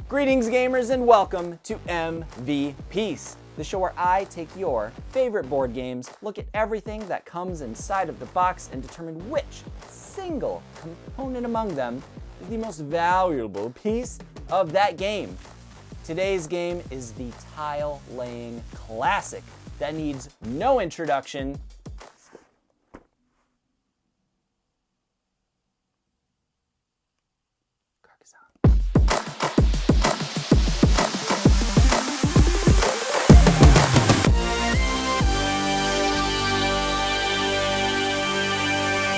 Greetings gamers and welcome to MVPiece, the show where I take your favorite board games, look at everything that comes inside of the box and determine which single component among them is the most valuable piece of that game. Today's game is the tile laying classic that needs no introduction.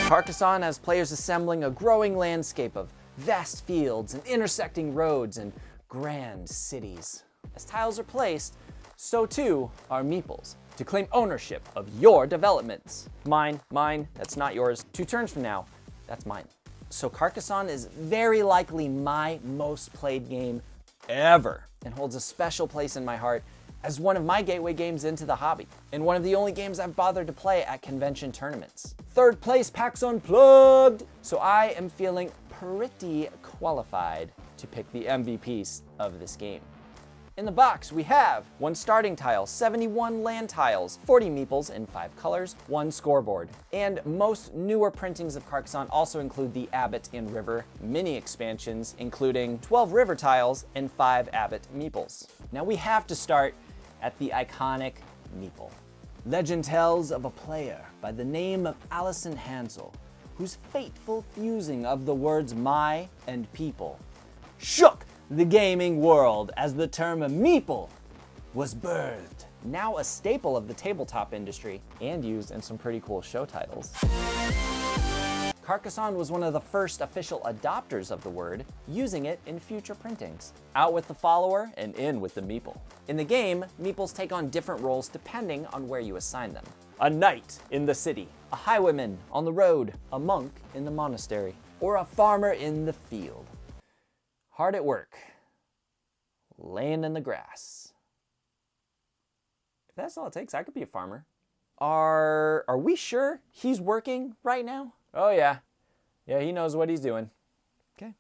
Carcassonne has players assembling a growing landscape of vast fields and intersecting roads and grand cities. As tiles are placed, so too are meeples, to claim ownership of your developments. Mine, that's not yours. 2 turns from now, that's mine. So Carcassonne is very likely my most played game ever and holds a special place in my heart as one of my gateway games into the hobby, and one of the only games I've bothered to play at convention tournaments. 3rd place packs unplugged! So I am feeling pretty qualified to pick the MVPiece of this game. In the box, we have 1 starting tile, 71 land tiles, 40 meeples in 5 colors, 1 scoreboard. And most newer printings of Carcassonne also include the Abbot and River mini expansions, including 12 river tiles and 5 Abbot meeples. Now we have to start at the iconic meeple. Legend tells of a player by the name of Allison Hansel, whose fateful fusing of the words my and people shook the gaming world as the term meeple was birthed. Now a staple of the tabletop industry and used in some pretty cool show titles. Carcassonne was one of the first official adopters of the word, using it in future printings. Out with the follower and in with the meeple. In the game, meeples take on different roles depending on where you assign them. A knight in the city, a highwayman on the road, a monk in the monastery, or a farmer in the field. Hard at work, laying in the grass. If that's all it takes, I could be a farmer. Are we sure he's working right now? Oh yeah, he knows what he's doing. Okay.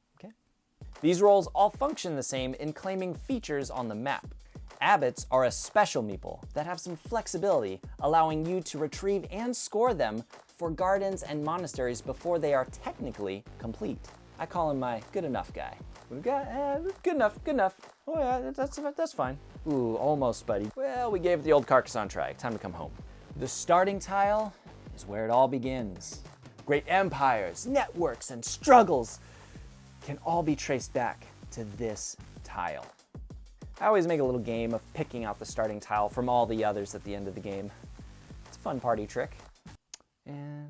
These roles all function the same in claiming features on the map. Abbots are a special meeple that have some flexibility, allowing you to retrieve and score them for gardens and monasteries before they are technically complete. I call him my good enough guy. Good enough. Oh yeah, that's fine. Ooh, almost, buddy. Well, we gave the old Carcassonne try. Time to come home. The starting tile is where it all begins. Great empires, networks, and struggles can all be traced back to this tile. I always make a little game of picking out the starting tile from all the others at the end of the game. It's a fun party trick. And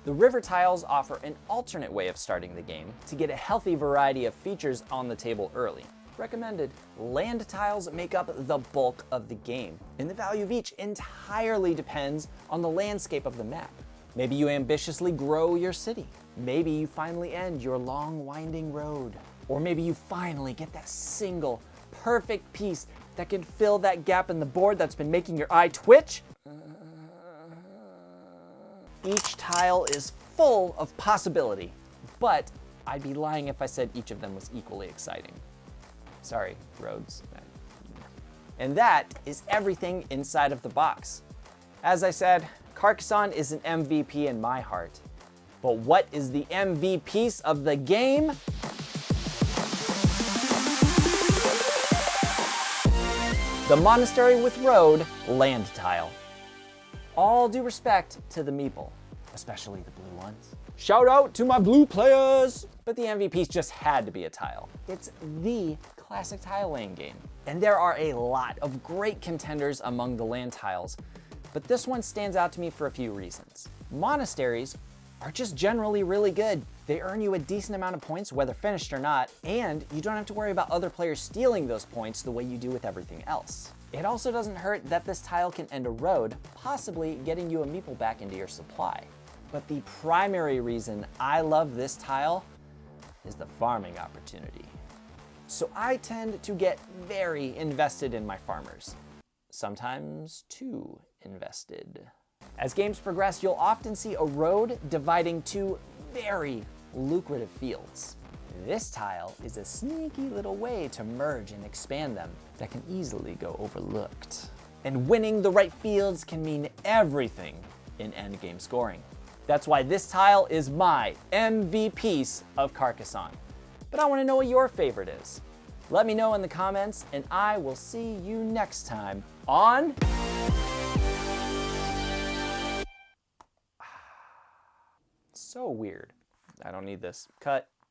the river tiles offer an alternate way of starting the game to get a healthy variety of features on the table early. Recommended. Land tiles make up the bulk of the game, and the value of each entirely depends on the landscape of the map. Maybe you ambitiously grow your city. Maybe you finally end your long winding road. Or maybe you finally get that single perfect piece that can fill that gap in the board that's been making your eye twitch. Each tile is full of possibility, but I'd be lying if I said each of them was equally exciting. Sorry, roads. And that is everything inside of the box. As I said, Carcassonne is an MVP in my heart. But what is the MVPiece of the game? The Monastery with Road land tile. All due respect to the meeple, especially the blue ones. Shout out to my blue players! But the MVPiece just had to be a tile. It's the classic tile laying game. And there are a lot of great contenders among the land tiles, but this one stands out to me for a few reasons. Monasteries are just generally really good. They earn you a decent amount of points whether finished or not, and you don't have to worry about other players stealing those points the way you do with everything else. It also doesn't hurt that this tile can end a road, possibly getting you a meeple back into your supply. But the primary reason I love this tile is the farming opportunity. So I tend to get very invested in my farmers. Sometimes too invested. As games progress, you'll often see a road dividing 2 very lucrative fields. This tile is a sneaky little way to merge and expand them that can easily go overlooked. And winning the right fields can mean everything in endgame scoring. That's why this tile is my MVPiece of Carcassonne. But I want to know what your favorite is. Let me know in the comments, and I will see you next time on... So weird. I don't need this. Cut.